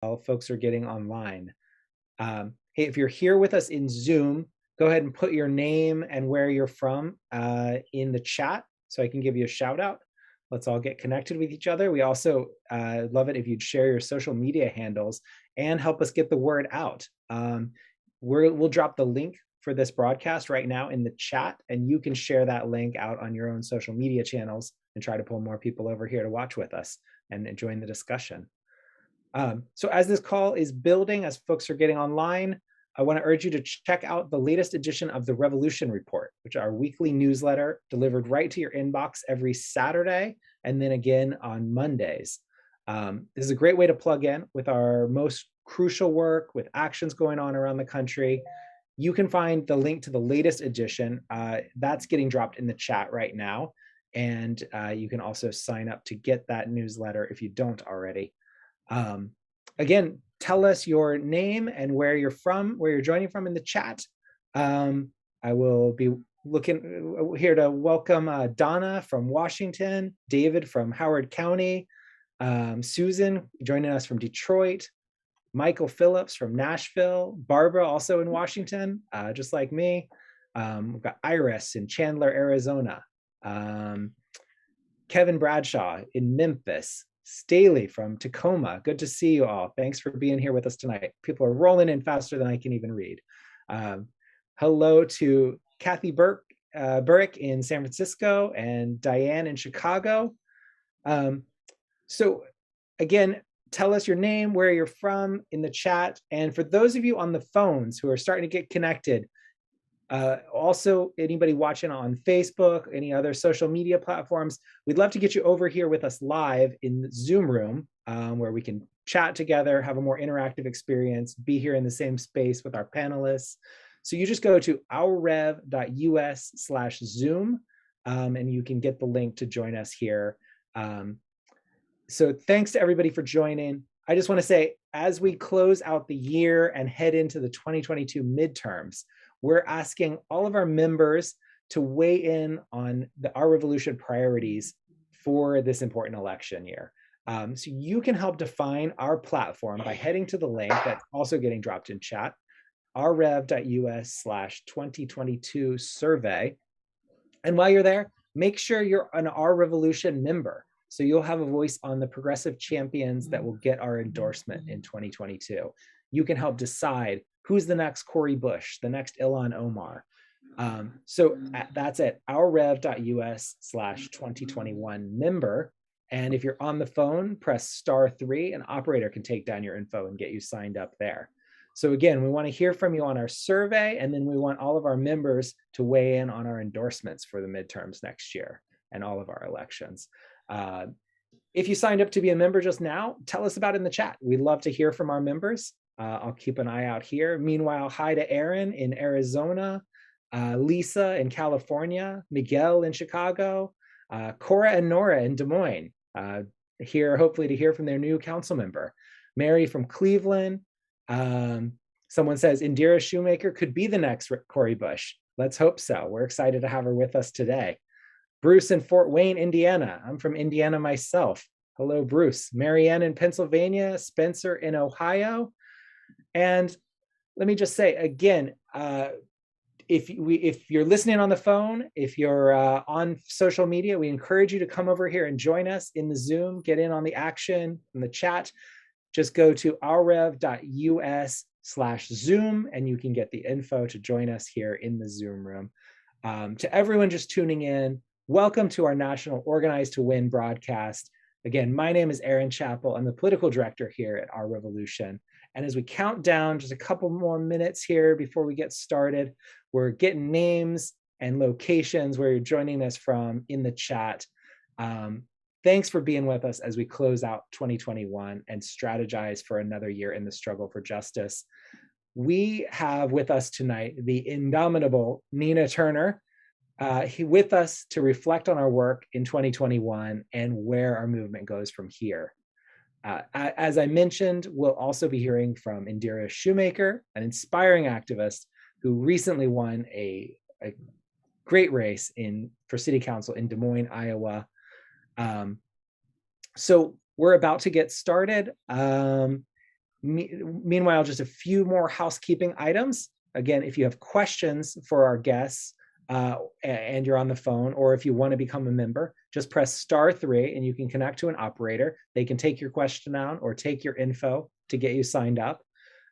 folks are getting online. Hey, if you're here with us in Zoom, go ahead and put your name and where you're from in the chat so I can give you a shout out. Let's all get connected with each other. We also love it if you'd share your social media handles and help us get the word out. We'll drop the link for this broadcast right now in the chat, and you can share that link out on your own social media channels and try to pull more people over here to watch with us and join the discussion. So as this call is building, as folks are getting online, I want to urge you to check out the latest edition of the Revolution Report, which is our weekly newsletter delivered right to your inbox every Saturday and then again on Mondays. This is a great way to plug in with our most crucial work, with actions going on around the country. You can find the link to the latest edition. That's getting dropped in the chat right now. And you can also sign up to get that newsletter if you don't already. Again, tell us your name and where you're from, where you're joining from in the chat. I will be looking here to welcome Donna from Washington, David from Howard County, Susan joining us from Detroit, Michael Phillips from Nashville, Barbara also in Washington, just like me. We've got Iris in Chandler, Arizona, Kevin Bradshaw in Memphis, Staley from Tacoma. Good to see you all. Thanks for being here with us tonight. People are rolling in faster than I can even read. Hello to Kathy Burrick in San Francisco and Diane in Chicago. So again, tell us your name, where you're from in the chat. And for those of you on the phones who are starting to get connected, also anybody watching on Facebook, any other social media platforms, we'd love to get you over here with us live in the Zoom room where we can chat together, have a more interactive experience, be here in the same space with our panelists. So you just go to ourrev.us/Zoom and you can get the link to join us here. So thanks to everybody for joining. I just want to say, as we close out the year and head into the 2022 midterms, we're asking all of our members to weigh in on our Revolution priorities for this important election year. So you can help define our platform by heading to the link that's also getting dropped in chat, ourrev.us/2022 survey. And while you're there, make sure you're an Our Revolution member, so you'll have a voice on the progressive champions that will get our endorsement in 2022. You can help decide who's the next Cori Bush, the next Ilhan Omar. So that's at ourrev.us/2021 member. And if you're on the phone, press *3. An operator can take down your info and get you signed up there. So again, we want to hear from you on our survey, and then we want all of our members to weigh in on our endorsements for the midterms next year and all of our elections. If you signed up to be a member just now, tell us about it in the chat. We'd love to hear from our members. I'll keep an eye out here. Meanwhile, hi to Aaron in Arizona, Lisa in California, Miguel in Chicago, Cora and Nora in Des Moines, here hopefully to hear from their new council member. Mary from Cleveland. Someone says Indira Shoemaker could be the next Cori Bush. Let's hope so. We're excited to have her with us today. Bruce in Fort Wayne, Indiana. I'm from Indiana myself. Hello, Bruce. Marianne in Pennsylvania, Spencer in Ohio. And let me just say again, if you're listening on the phone, if you're on social media, we encourage you to come over here and join us in the Zoom, get in on the action in the chat. Just go to ourrev.us/Zoom and you can get the info to join us here in the Zoom room. To everyone just tuning in, welcome to our National Organize to Win broadcast. Again, my name is Aaron Chappell. I'm the political director here at Our Revolution. And as we count down just a couple more minutes here before we get started, we're getting names and locations where you're joining us from in the chat. Thanks for being with us as we close out 2021 and strategize for another year in the struggle for justice. We have with us tonight the indomitable Nina Turner, with us to reflect on our work in 2021 and where our movement goes from here. As I mentioned, we'll also be hearing from Indira Sheumaker, an inspiring activist who recently won a great race for city council in Des Moines, Iowa. So we're about to get started. Meanwhile, just a few more housekeeping items. Again, if you have questions for our guests and you're on the phone, or if you want to become a member, just press *3 and you can connect to an operator. They can take your question down or take your info to get you signed up.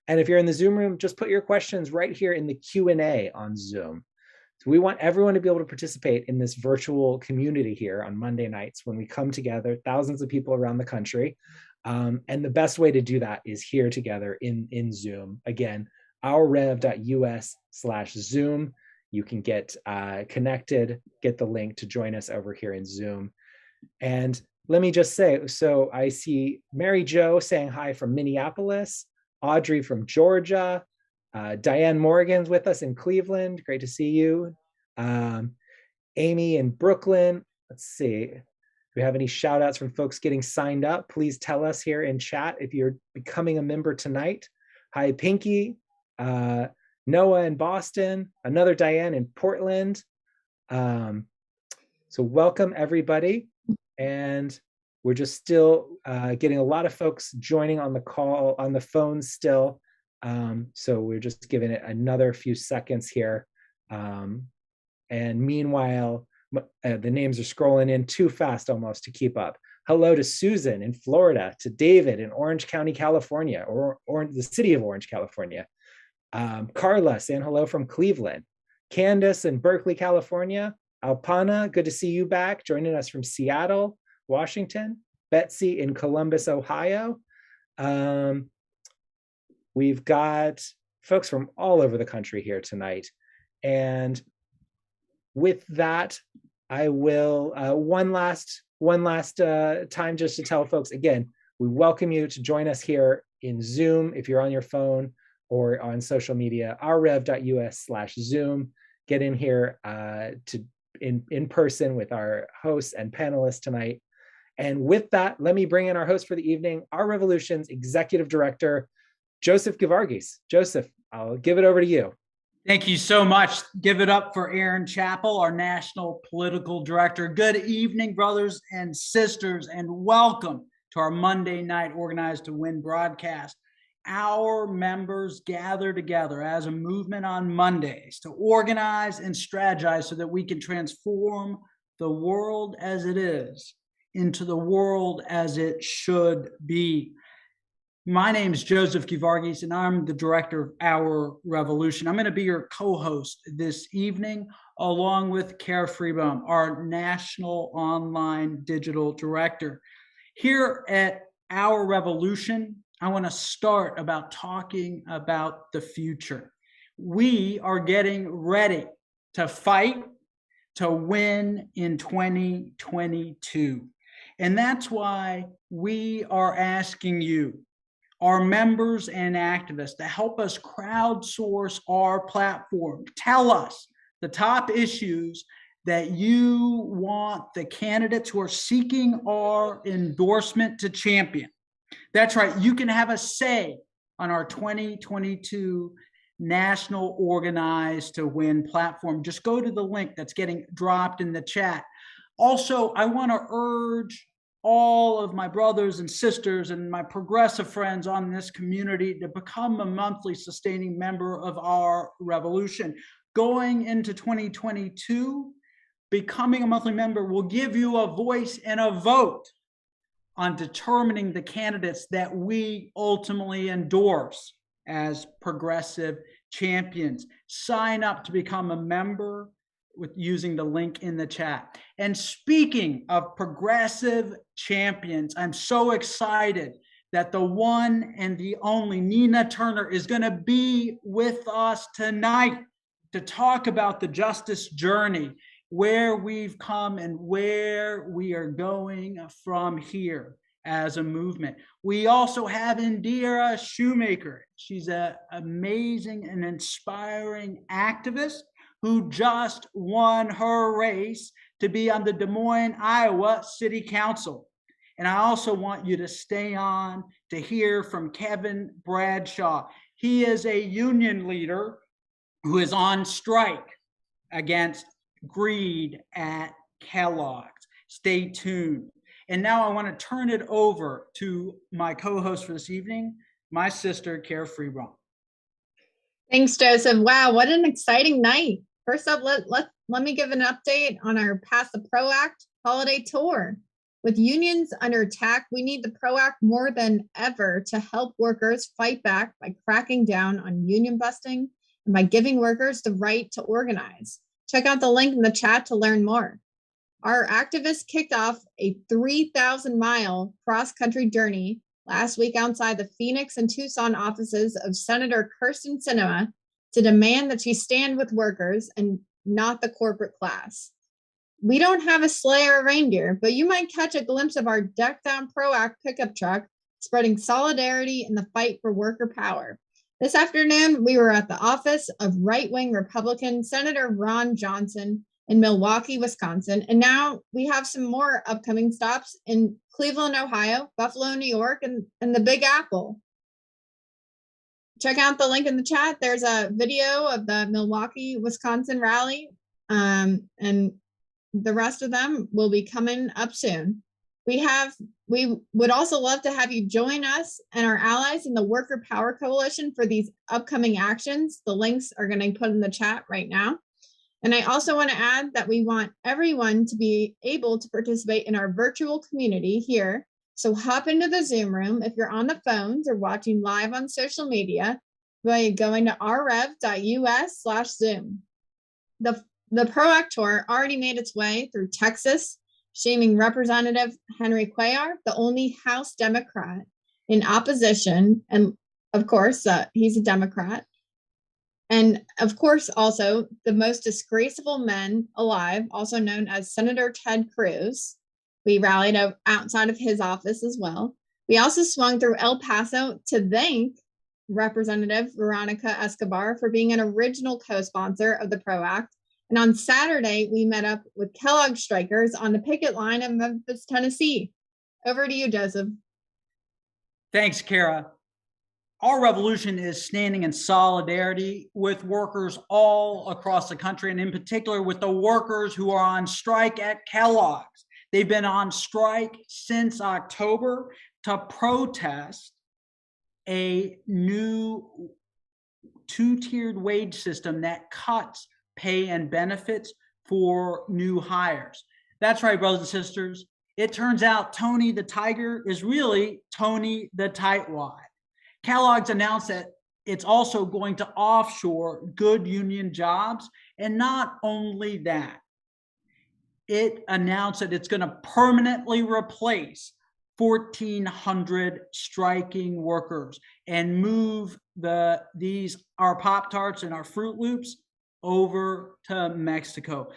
And if you're in the Zoom room, just put your questions right here in the Q&A on Zoom. So we want everyone to be able to participate in this virtual community here on Monday nights when we come together, thousands of people around the country. And the best way to do that is here together in Zoom. Again, ourrev.us/Zoom. You can get connected, get the link to join us over here in Zoom. And let me just say, so I see Mary Jo saying hi from Minneapolis, Audrey from Georgia, Diane Morgan's with us in Cleveland. Great to see you. Amy in Brooklyn. Let's see. Do we have any shout outs from folks getting signed up? Please tell us here in chat if you're becoming a member tonight. Hi, Pinky. Noah in Boston. Another Diane in Portland. So welcome, everybody. And we're just still getting a lot of folks joining on the call, on the phone still. So we're just giving it another few seconds here. And meanwhile, the names are scrolling in too fast almost to keep up. Hello to Susan in Florida, to David in Orange County, California, or the city of Orange, California. Carla saying hello from Cleveland. Candace in Berkeley, California. Alpana, good to see you back, joining us from Seattle, Washington. Betsy in Columbus, Ohio. We've got folks from all over the country here tonight. And with that, I will one last time just to tell folks, again, we welcome you to join us here in Zoom if you're on your phone or on social media, ourrev.us/Zoom. Get in here in person with our hosts and panelists tonight. And with that, let me bring in our host for the evening, Our Revolution's Executive Director, Joseph Gevargis. Joseph, I'll give it over to you. Thank you so much. Give it up for Aaron Chappell, our National Political Director. Good evening, brothers and sisters, and welcome to our Monday night Organized to Win broadcast. Our members gather together as a movement on Mondays to organize and strategize so that we can transform the world as it is into the world as it should be. My name is Joseph Gevargis, and I'm the director of Our Revolution. I'm going to be your co-host this evening, along with Kara Freebaum, our national online digital director. Here at Our Revolution, I want to start about talking about the future. We are getting ready to fight to win in 2022. And that's why we are asking you, our members and activists, to help us crowdsource our platform. Tell us the top issues that you want the candidates who are seeking our endorsement to champion. That's right, you can have a say on our 2022 National Organized to Win platform. Just go to the link that's getting dropped in the chat. Also, I want to urge all of my brothers and sisters and my progressive friends on this community to become a monthly sustaining member of Our Revolution. Going into 2022, becoming a monthly member will give you a voice and a vote on determining the candidates that we ultimately endorse as progressive champions. Sign up to become a member with using the link in the chat. And speaking of progressive champions, I'm so excited that the one and the only Nina Turner is going to be with us tonight to talk about the justice journey, where we've come and where we are going from here as a movement. We also have Indira Shoemaker. She's an amazing and inspiring activist who just won her race to be on the Des Moines, Iowa City Council. And I also want you to stay on to hear from Kevin Bradshaw. He is a union leader who is on strike against greed at Kellogg's. Stay tuned. And now I want to turn it over to my co-host for this evening, my sister, Carefree Ron. Thanks, Joseph. Wow, what an exciting night. First up, let me give an update on our Pass the PRO Act holiday tour. With unions under attack, we need the PRO Act more than ever to help workers fight back by cracking down on union busting and by giving workers the right to organize. Check out the link in the chat to learn more. Our activists kicked off a 3,000-mile cross-country journey last week outside the Phoenix and Tucson offices of Senator Kyrsten Sinema to demand that she stand with workers and not the corporate class. We don't have a sleigh or a reindeer, but you might catch a glimpse of our decked-out PRO Act pickup truck spreading solidarity in the fight for worker power. This afternoon, we were at the office of right-wing Republican Senator Ron Johnson in Milwaukee, Wisconsin, and now we have some more upcoming stops in Cleveland, Ohio, Buffalo, New York, and the Big Apple. Check out the link in the chat. There's a video of the Milwaukee, Wisconsin rally, and the rest of them will be coming up soon. We would also love to have you join us and our allies in the Worker Power Coalition for these upcoming actions. The links are going to be put in the chat right now. And I also want to add that we want everyone to be able to participate in our virtual community here. So hop into the Zoom room if you're on the phones or watching live on social media by going to rrev.us/Zoom. The PRO Act tour already made its way through Texas, shaming Representative Henry Cuellar, the only House Democrat in opposition. And of course, he's a Democrat. And of course, also the most disgraceful man alive, also known as Senator Ted Cruz. We rallied outside of his office as well. We also swung through El Paso to thank Representative Veronica Escobar for being an original co-sponsor of the PRO Act. And on Saturday, we met up with Kellogg strikers on the picket line in Memphis, Tennessee. Over to you, Joseph. Thanks, Kara. Our revolution is standing in solidarity with workers all across the country, and in particular with the workers who are on strike at Kellogg's. They've been on strike since October to protest a new two-tiered wage system that cuts pay and benefits for new hires. That's right, brothers and sisters. It turns out Tony the Tiger is really Tony the Tightwad. Kellogg's announced that it's also going to offshore good union jobs. And not only that, it announced that it's going to permanently replace 1,400 striking workers and move our Pop-Tarts and our Fruit Loops over to Mexico.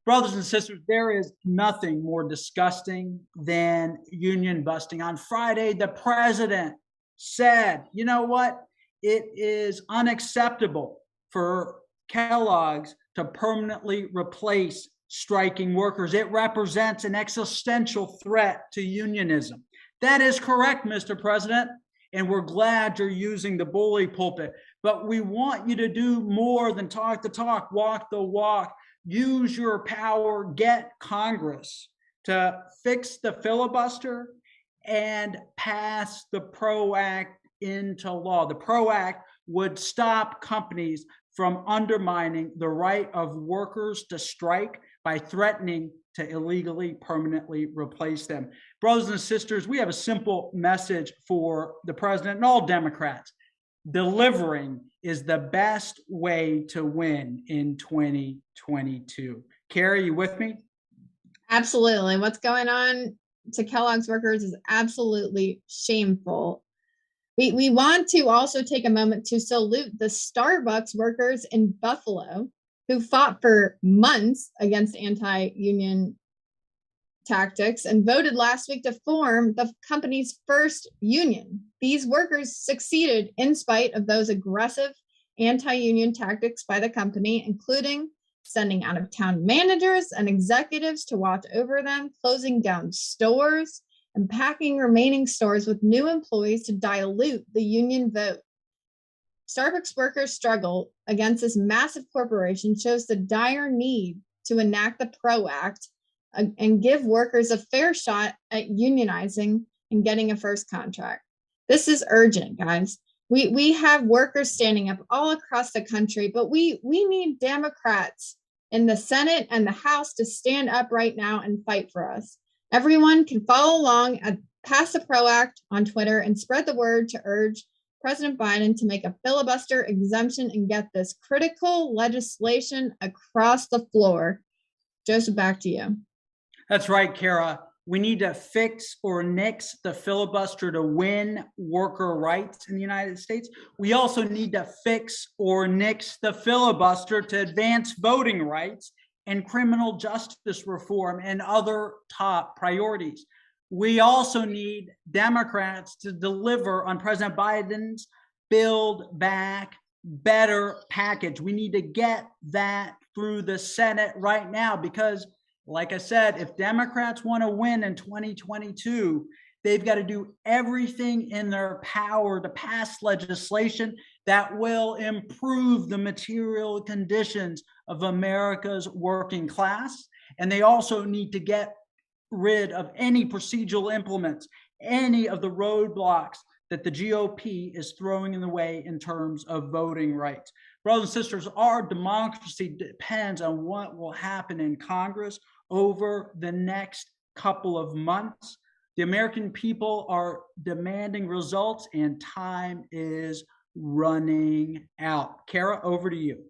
Brothers and sisters, there is nothing more disgusting than union busting. On Friday, the president said, you know what? It is unacceptable for Kellogg's to permanently replace striking workers. It represents an existential threat to unionism. That is correct, Mr. President, and we're glad you're using the bully pulpit. But we want you to do more than talk the talk, walk the walk. Use your power, get Congress to fix the filibuster and pass the PRO Act into law. The PRO Act would stop companies from undermining the right of workers to strike by threatening to illegally permanently replace them. Brothers and sisters, we have a simple message for the president and all Democrats. Delivering is the best way to win in 2022. Carrie, you with me? Absolutely. What's going on to Kellogg's workers is absolutely shameful. We want to also take a moment to salute the Starbucks workers in Buffalo who fought for months against anti-union tactics and voted last week to form the company's first union. These workers succeeded in spite of those aggressive anti-union tactics by the company, including sending out-of-town managers and executives to watch over them, closing down stores, and packing remaining stores with new employees to dilute the union vote. Starbucks workers' struggle against this massive corporation shows the dire need to enact the PRO Act and give workers a fair shot at unionizing and getting a first contract. This is urgent, guys. We have workers standing up all across the country, but we need Democrats in the Senate and the House to stand up right now and fight for us. Everyone can follow along at Pass the Pro Act on Twitter and spread the word to urge President Biden to make a filibuster exemption and get this critical legislation across the floor. Joseph, back to you. That's right, Kara. We need to fix or nix the filibuster to win worker rights in the United States. We also need to fix or nix the filibuster to advance voting rights and criminal justice reform and other top priorities. We also need Democrats to deliver on President Biden's Build Back Better package. We need to get that through the Senate right now because, like I said, if Democrats want to win in 2022, they've got to do everything in their power to pass legislation that will improve the material conditions of America's working class. And they also need to get rid of any procedural implements, any of the roadblocks that the GOP is throwing in the way in terms of voting rights. Brothers and sisters, our democracy depends on what will happen in Congress over the next couple of months. The American people are demanding results and time is running out. Kara, over to you.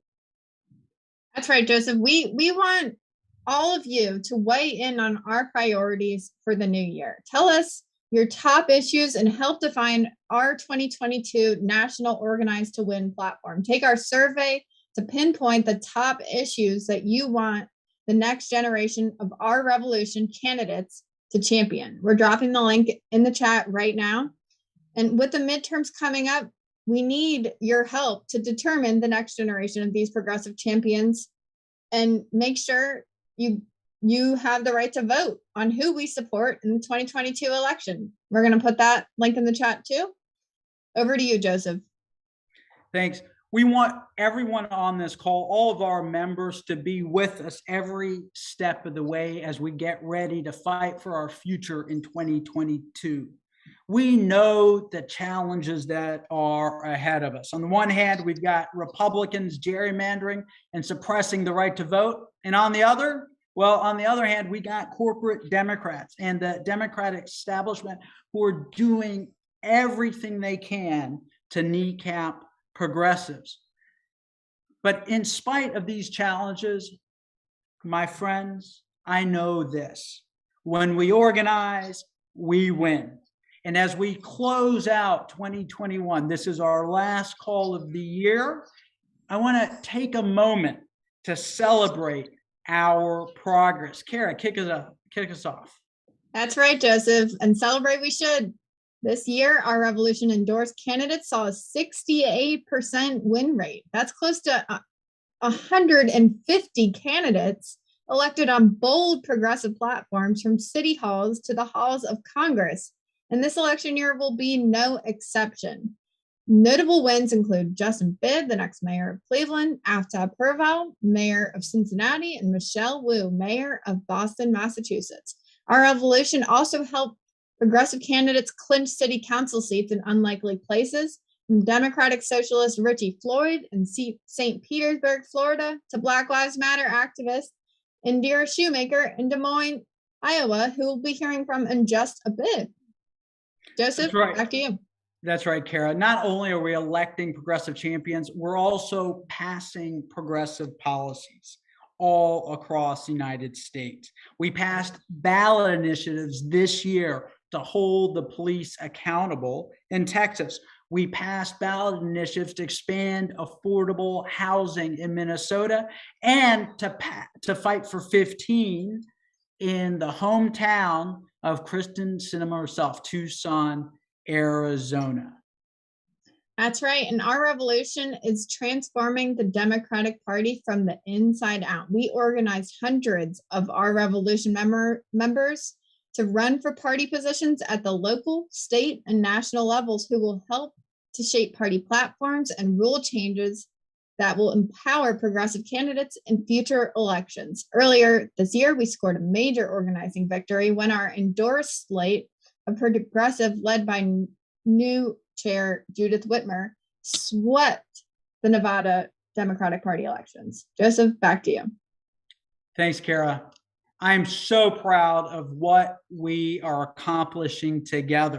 That's right, Joseph. We want all of you to weigh in on our priorities for the new year. Tell us your top issues and help define our 2022 National Organized to Win platform. Take our survey to pinpoint the top issues that you want the next generation of our revolution candidates to champion. We're dropping the link in the chat right now. And with the midterms coming up, we need your help to determine the next generation of these progressive champions and make sure you have the right to vote on who we support in the 2022 election. We're going to put that link in the chat too. Over to you, Joseph. Thanks. We want everyone on this call, all of our members, to be with us every step of the way as we get ready to fight for our future in 2022. We know the challenges that are ahead of us. On the one hand, we've got Republicans gerrymandering and suppressing the right to vote. And on the other hand, we got corporate Democrats and the Democratic establishment who are doing everything they can to kneecap progressives. But in spite of these challenges, my friends, I know this: when we organize, we win. And as we close out 2021, this is our last call of the year, I want to take a moment to celebrate our progress. Kara, kick us off. That's right, Joseph, and celebrate we should. This year, our Revolution endorsed candidates saw a 68% win rate. That's close to 150 candidates elected on bold progressive platforms from city halls to the halls of Congress. And this election year will be no exception. Notable wins include Justin Bibb, the next mayor of Cleveland, Aftab Purval, mayor of Cincinnati, and Michelle Wu, mayor of Boston, Massachusetts. Our Revolution also helped progressive candidates clinch city council seats in unlikely places, from Democratic Socialist Richie Floyd in St. Petersburg, Florida, to Black Lives Matter activist Indira Sheumaker in Des Moines, Iowa, who we'll be hearing from in just a bit. Joseph, back to you. That's right, Kara. Not only are we electing progressive champions, we're also passing progressive policies all across the United States. We passed ballot initiatives this year to hold the police accountable in Texas. We passed ballot initiatives to expand affordable housing in Minnesota and to fight for 15 in the hometown of Kristen Sinema herself, Tucson, Arizona. That's right. And our revolution is transforming the Democratic Party from the inside out. We organized hundreds of our revolution members to run for party positions at the local, state, and national levels who will help to shape party platforms and rule changes that will empower progressive candidates in future elections. Earlier this year, we scored a major organizing victory when our endorsed slate of progressive led by new chair, Judith Whitmer, swept the Nevada Democratic Party elections. Joseph, back to you. Thanks, Kara. I'm so proud of what we are accomplishing together.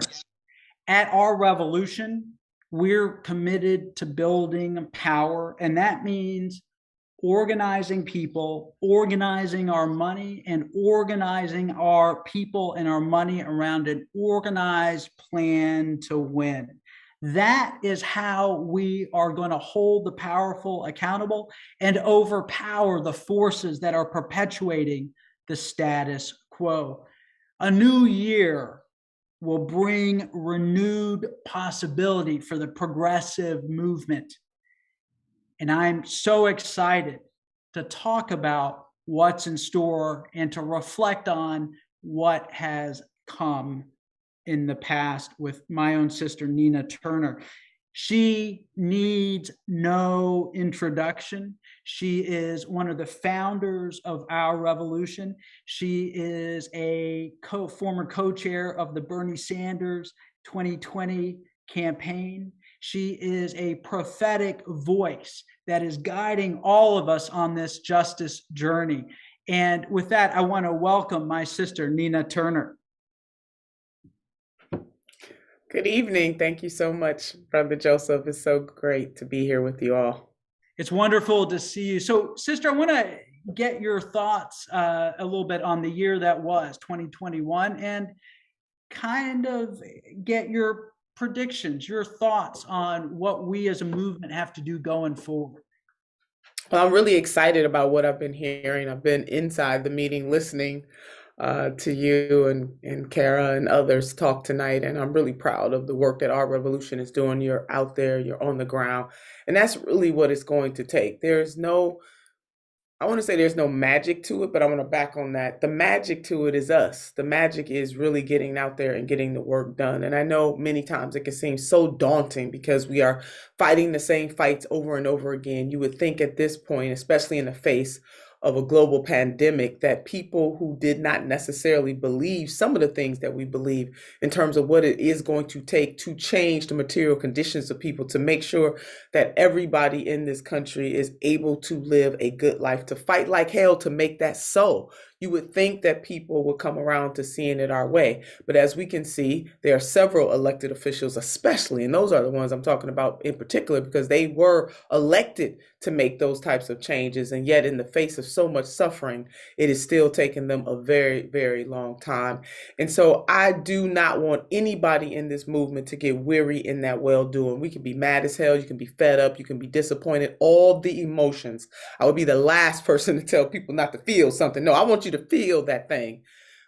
At our revolution, we're committed to building power, and that means organizing people, organizing our money, and organizing our people and our money around an organized plan to win. That is how we are going to hold the powerful accountable and overpower the forces that are perpetuating the status quo. A new year will bring renewed possibility for the progressive movement. And I'm so excited to talk about what's in store and to reflect on what has come in the past with my own sister, Nina Turner. She needs no introduction. She is one of the founders of our revolution. She is a former co-chair of the Bernie Sanders 2020 campaign. She is a prophetic voice that is guiding all of us on this justice journey. And with that, I want to welcome my sister, Nina Turner. Good evening. Thank you so much, Brother Joseph. It's so great to be here with you all. It's wonderful to see you. So, sister, I want to get your thoughts a little bit on the year that was 2021 and kind of get your predictions, your thoughts on what we as a movement have to do going forward. Well, I'm really excited about what I've been hearing. I've been inside the meeting listening to you and Kara and others talk tonight, and I'm really proud of the work that our revolution is doing. You're out there, you're on the ground, and that's really what it's going to take. There's no magic to it, but I want to back on that. The magic to it is us. The magic is really getting out there and getting the work done. And I know many times it can seem so daunting because we are fighting the same fights over and over again. You would think at this point, especially in the face of a global pandemic, that people who did not necessarily believe some of the things that we believe in terms of what it is going to take to change the material conditions of people, to make sure that everybody in this country is able to live a good life, to fight like hell to make that so. You would think that people would come around to seeing it our way. But as we can see, there are several elected officials, especially, and those are the ones I'm talking about in particular, because they were elected to make those types of changes. And yet in the face of so much suffering, it is still taking them a very, very long time. And so I do not want anybody in this movement to get weary in that well-doing. We can be mad as hell. You can be fed up. You can be disappointed. All the emotions. I would be the last person to tell people not to feel something. No, I want you to feel that thing.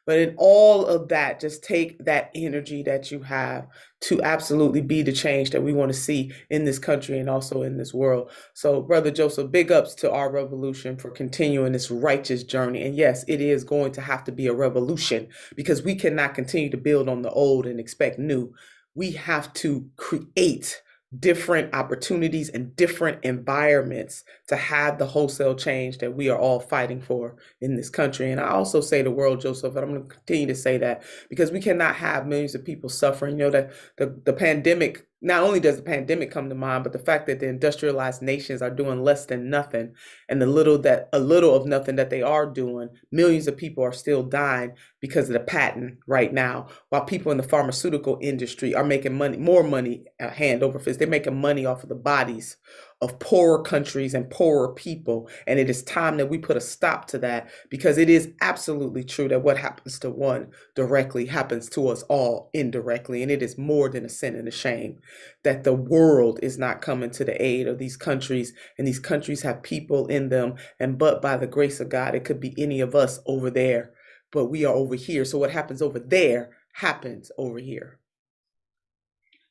But in all of that, just take that energy that you have to absolutely be the change that we want to see in this country and also in this world. So, Brother Joseph, big ups to our revolution for continuing this righteous journey. And yes, it is going to have to be a revolution because we cannot continue to build on the old and expect new. We have to create different opportunities and different environments to have the wholesale change that we are all fighting for in this country. And I also say the world, Joseph, and I'm going to continue to say that because we cannot have millions of people suffering. You know, that the pandemic, not only does the pandemic come to mind, but the fact that the industrialized nations are doing less than nothing, and a little of nothing that they are doing, millions of people are still dying because of the patent right now, while people in the pharmaceutical industry are making more money hand over fist. They're making money off of the bodies of poorer countries and poorer people. And it is time that we put a stop to that, because it is absolutely true that what happens to one directly happens to us all indirectly. And it is more than a sin and a shame that the world is not coming to the aid of these countries, and these countries have people in them. And but by the grace of God, it could be any of us over there, but we are over here. So what happens over there happens over here.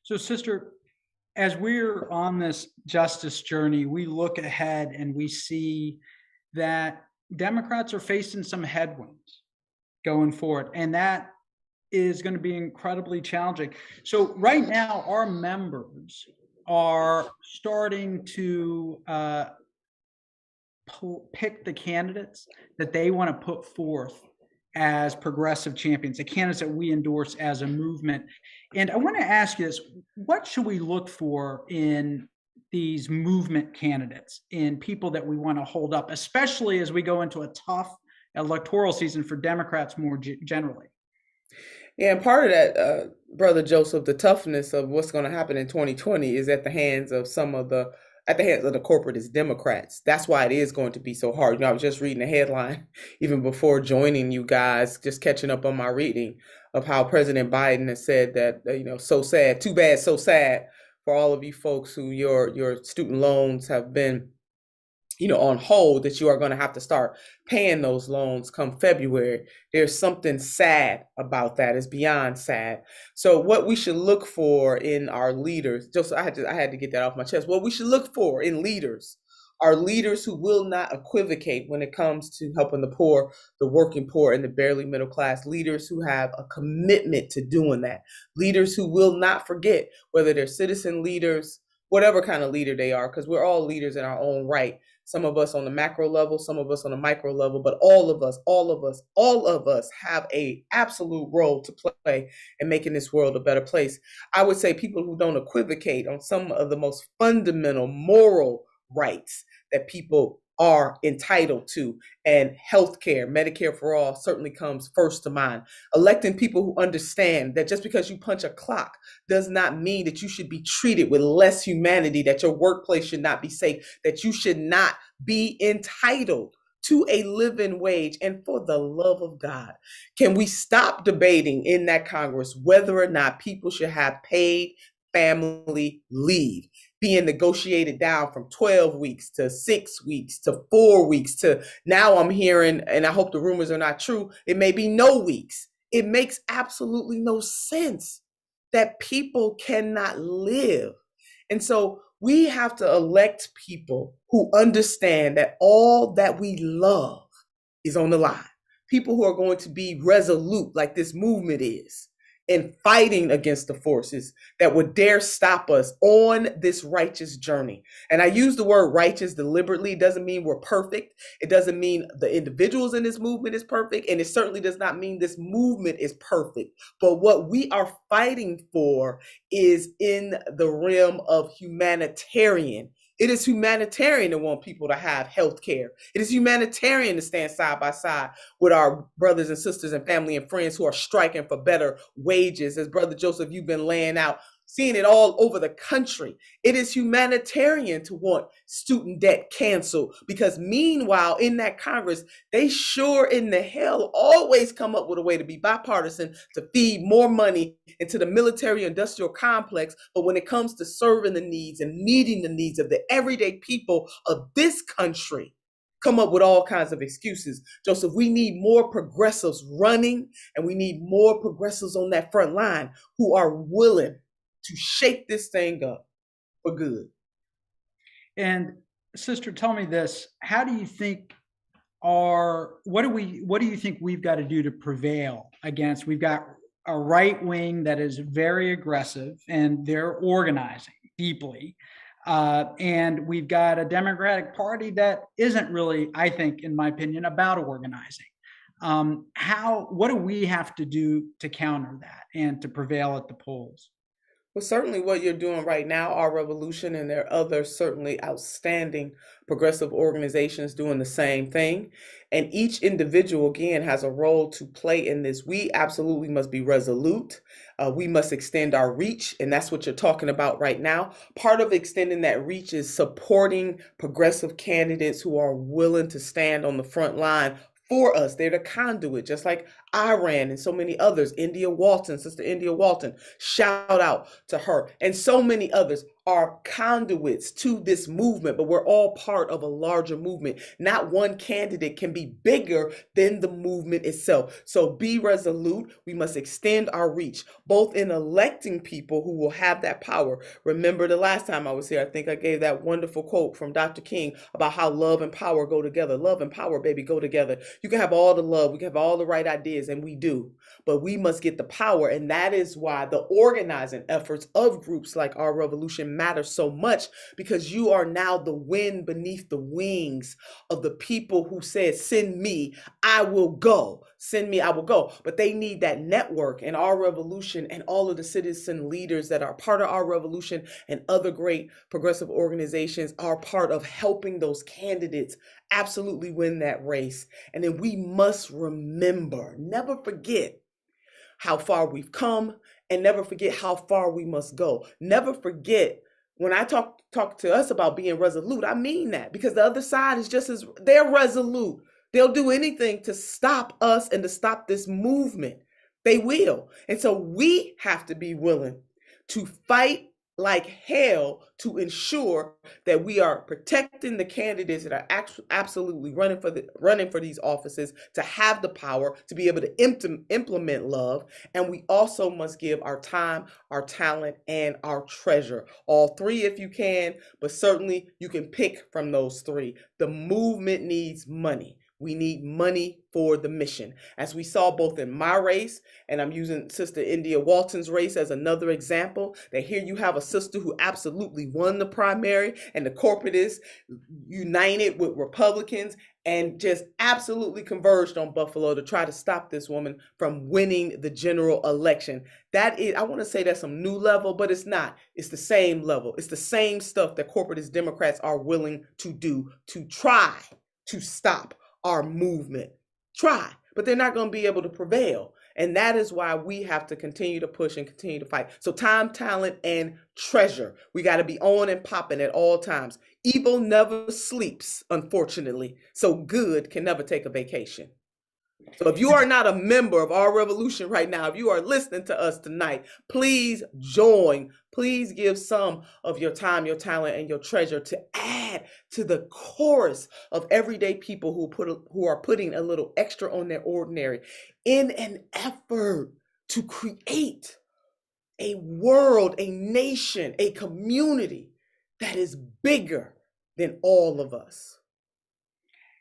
So, sister, as we're on this justice journey, we look ahead and we see that Democrats are facing some headwinds going forward, and that is going to be incredibly challenging. So right now, our members are starting to pick the candidates that they want to put forth as progressive champions, the candidates that we endorse as a movement. And I want to ask you this, what should we look for in these movement candidates, in people that we want to hold up, especially as we go into a tough electoral season for Democrats more generally? Yeah, and part of that, Brother Joseph, the toughness of what's going to happen in 2020 is at the hands of at the hands of the corporatist Democrats. That's why it is going to be so hard. I was just reading a headline even before joining you guys, just catching up on my reading of how President Biden has said that, so sad, too bad, so sad for all of you folks who your student loans have been on hold, that you are going to have to start paying those loans come February. There's something sad about that. It's beyond sad. So what we should look for in our leaders, I had to get that off my chest. What we should look for in leaders are leaders who will not equivocate when it comes to helping the poor, the working poor, and the barely middle class. Leaders who have a commitment to doing that. Leaders who will not forget, whether they're citizen leaders, whatever kind of leader they are, because we're all leaders in our own right. Some of us on the macro level, some of us on the micro level, but all of us have a absolute role to play in making this world a better place. I would say people who don't equivocate on some of the most fundamental moral rights that people are entitled to, and healthcare, Medicare for all certainly comes first to mind. Electing people who understand that just because you punch a clock does not mean that you should be treated with less humanity, that your workplace should not be safe, that you should not be entitled to a living wage. And for the love of God, can we stop debating in that Congress whether or not people should have paid family leave, being negotiated down from 12 weeks to 6 weeks to 4 weeks to now I'm hearing, and I hope the rumors are not true, it may be no weeks. It makes absolutely no sense that people cannot live. And so we have to elect people who understand that all that we love is on the line. People who are going to be resolute, like this movement is, in fighting against the forces that would dare stop us on this righteous journey. And I use the word righteous deliberately. It doesn't mean we're perfect. It doesn't mean the individuals in this movement is perfect. And it certainly does not mean this movement is perfect. But what we are fighting for is in the realm of humanitarian. It is humanitarian to want people to have health care. It is humanitarian to stand side by side with our brothers and sisters and family and friends who are striking for better wages. As Brother Joseph, you've been laying out, seeing it all over the country. It is humanitarian to want student debt canceled, because meanwhile in that Congress, they sure in the hell always come up with a way to be bipartisan, to feed more money into the military industrial complex. But when it comes to serving the needs and meeting the needs of the everyday people of this country, come up with all kinds of excuses. Joseph, we need more progressives running, and we need more progressives on that front line who are willing to shake this thing up for good. And sister, tell me this, how do you think what do you think we've got to do to prevail against? We've got a right wing that is very aggressive and they're organizing deeply. And we've got a Democratic Party that isn't really, I think, in my opinion, about organizing. What do we have to do to counter that and to prevail at the polls? Well, certainly what you're doing right now, Our Revolution, and there are other certainly outstanding progressive organizations doing the same thing. And each individual, again, has a role to play in this. We absolutely must be resolute. We must extend our reach. And that's what you're talking about right now. Part of extending that reach is supporting progressive candidates who are willing to stand on the front line for us. They're the conduit, just like I ran and so many others. India Walton, Sister India Walton, shout out to her. And so many others are conduits to this movement, but we're all part of a larger movement. Not one candidate can be bigger than the movement itself. So be resolute. We must extend our reach, both in electing people who will have that power. Remember the last time I was here, I think I gave that wonderful quote from Dr. King about how love and power go together. Love and power, baby, go together. You can have all the love, we can have all the right ideas, and we do, but we must get the power. And that is why the organizing efforts of groups like Our Revolution revolution matters so much, because you are now the wind beneath the wings of the people who said, send me, I will go. Send me, I will go. But they need that network, and our revolution and all of the citizen leaders that are part of our revolution and other great progressive organizations are part of helping those candidates absolutely win that race. And then we must remember, never forget how far we've come, and never forget how far we must go. Never forget, when I talk to us about being resolute, I mean that, because the other side is just as, they're resolute. They'll do anything to stop us and to stop this movement. They will. And so we have to be willing to fight like hell to ensure that we are protecting the candidates that are absolutely running for these offices, to have the power to be able to implement love. And we also must give our time, our talent, and our treasure. All three if you can, but certainly you can pick from those three. The movement needs money. We need money for the mission. As we saw both in my race, and I'm using Sister India Walton's race as another example, that here you have a sister who absolutely won the primary, and the corporatists united with Republicans and just absolutely converged on Buffalo to try to stop this woman from winning the general election. That is, I want to say that's some new level, but it's not. It's the same level. It's the same stuff that corporatist Democrats are willing to do to try to stop our movement. Try, but they're not going to be able to prevail. And that is why we have to continue to push and continue to fight. So time, talent, and treasure. We got to be on and popping at all times. Evil never sleeps, unfortunately. So good can never take a vacation. So if you are not a member of our revolution right now, if you are listening to us tonight, please join. Please give some of your time, your talent, and your treasure to add to the chorus of everyday people who are putting a little extra on their ordinary in an effort to create a world, a nation, a community that is bigger than all of us.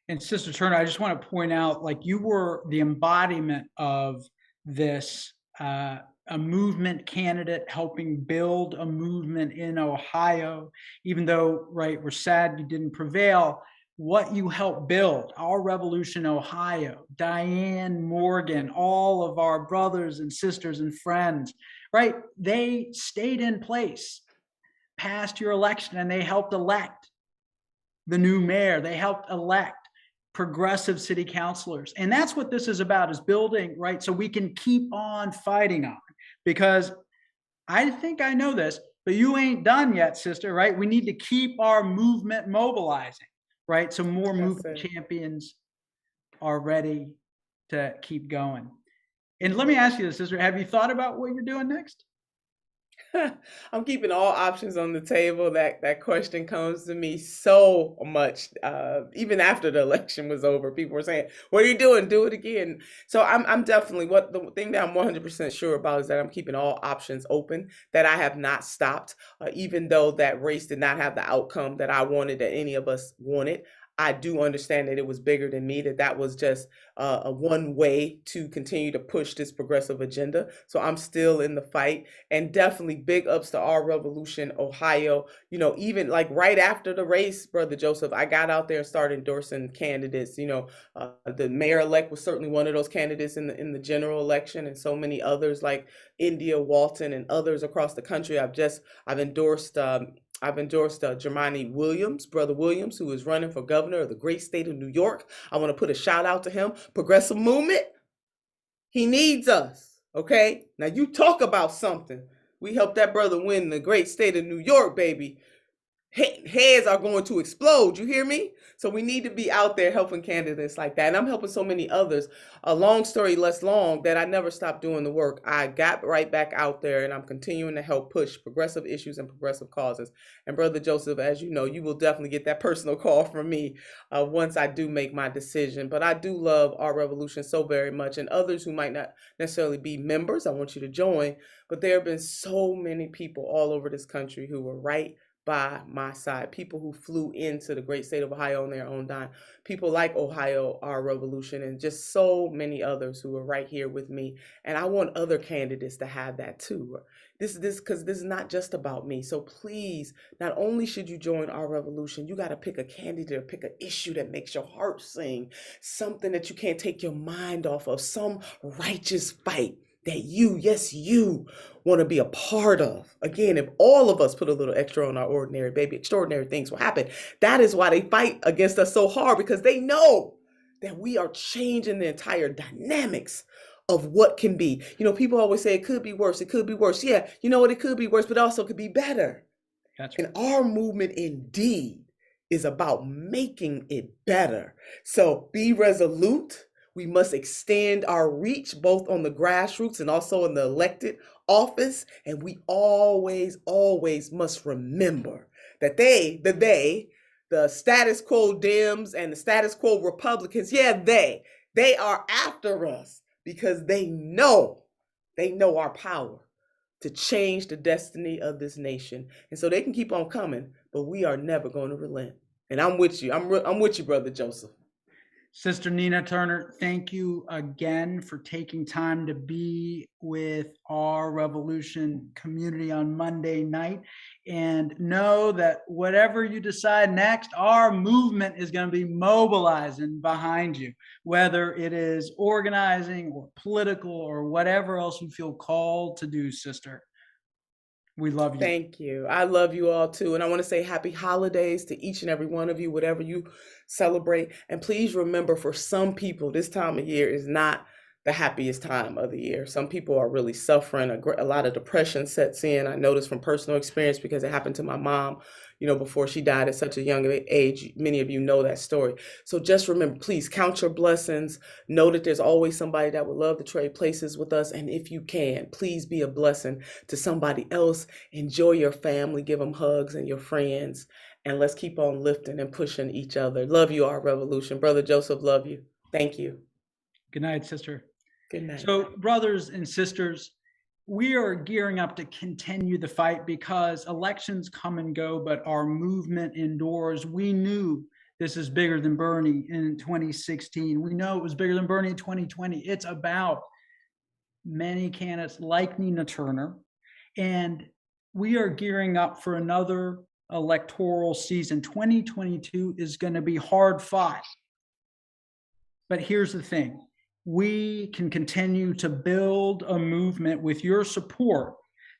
And Sister Turner, I just want to point out, like, you were the embodiment of this, a movement candidate helping build a movement in Ohio, even though, right, we're sad you didn't prevail. What you helped build, our Revolution Ohio, Diane Morgan, all of our brothers and sisters and friends, right? They stayed in place past your election, and they helped elect the new mayor. They helped elect progressive city councilors. And that's what this is about, is building, right? So we can keep on fighting on, because I think I know this, but you ain't done yet, sister, right? We need to keep our movement mobilizing, right? So more movement champions are ready to keep going. And let me ask you this, sister, have you thought about what you're doing next? I'm keeping all options on the table. That question comes to me so much. Even after the election was over, people were saying, "What are you doing? Do it again." So I'm definitely, the thing that I'm 100% sure about is that I'm keeping all options open. That I have not stopped, even though that race did not have the outcome that I wanted, that any of us wanted. I do understand that it was bigger than me, that was just a one way to continue to push this progressive agenda. So I'm still in the fight, and definitely big ups to our Revolution Ohio. You know, even like right after the race, Brother Joseph, I got out there and started endorsing candidates. You know, the mayor-elect was certainly one of those candidates in the general election, and so many others like India Walton and others across the country. I've endorsed Jermani Williams, Brother Williams, who is running for governor of the great state of New York. I want to put a shout out to him. Progressive movement, he needs us, okay? Now you talk about something. We helped that brother win the great state of New York, baby. Heads are going to explode, you hear me? So we need to be out there helping candidates like that. And I'm helping so many others. A long story less long, that I never stopped doing the work. I got right back out there, and I'm continuing to help push progressive issues and progressive causes. And Brother Joseph, as you know, you will definitely get that personal call from me once I do make my decision. But I do love our revolution so very much, and others who might not necessarily be members, I want you to join. But there have been so many people all over this country who were right by my side, people who flew into the great state of Ohio on their own dime, people like Ohio, Our Revolution, and just so many others who are right here with me. And I want other candidates to have that too. because this is not just about me. So please, not only should you join our revolution, you got to pick a candidate or pick an issue that makes your heart sing, something that you can't take your mind off of, some righteous fight that you, yes, you want to be a part of. Again, if all of us put a little extra on our ordinary, baby, extraordinary things will happen. That is why they fight against us so hard, because they know that we are changing the entire dynamics of what can be. You know, people always say it could be worse. It could be worse. Yeah, you know what? It could be worse, but also could be better. That's right. And our movement indeed is about making it better. So be resolute. We must extend our reach both on the grassroots and also in the elected office. And we always, always must remember that the status quo Dems and the status quo Republicans, yeah, they are after us because they know our power to change the destiny of this nation. And so they can keep on coming, but we are never going to relent. And I'm with you. I'm with you, Brother Joseph. Sister Nina Turner, thank you again for taking time to be with our Revolution community on Monday night. And know that whatever you decide next, our movement is going to be mobilizing behind you, whether it is organizing or political or whatever else you feel called to do, sister. We love you. Thank you. I love you all too. And I want to say happy holidays to each and every one of you, whatever you celebrate. And please remember, for some people, this time of year is not the happiest time of the year. Some people are really suffering. A lot of depression sets in. I noticed from personal experience because it happened to my mom, you know, before she died at such a young age. Many of you know that story. So just remember, please count your blessings. Know that there's always somebody that would love to trade places with us. And if you can, please be a blessing to somebody else. Enjoy your family. Give them hugs and your friends. And let's keep on lifting and pushing each other. Love you, our revolution. Brother Joseph, love you. Thank you. Good night, sister. Good night. So, brothers and sisters, we are gearing up to continue the fight because elections come and go, but our movement endures. We knew this is bigger than Bernie in 2016. We know it was bigger than Bernie in 2020. It's about many candidates like Nina Turner, and we are gearing up for another electoral season. 2022 is going to be hard fought. But here's the thing. We can continue to build a movement with your support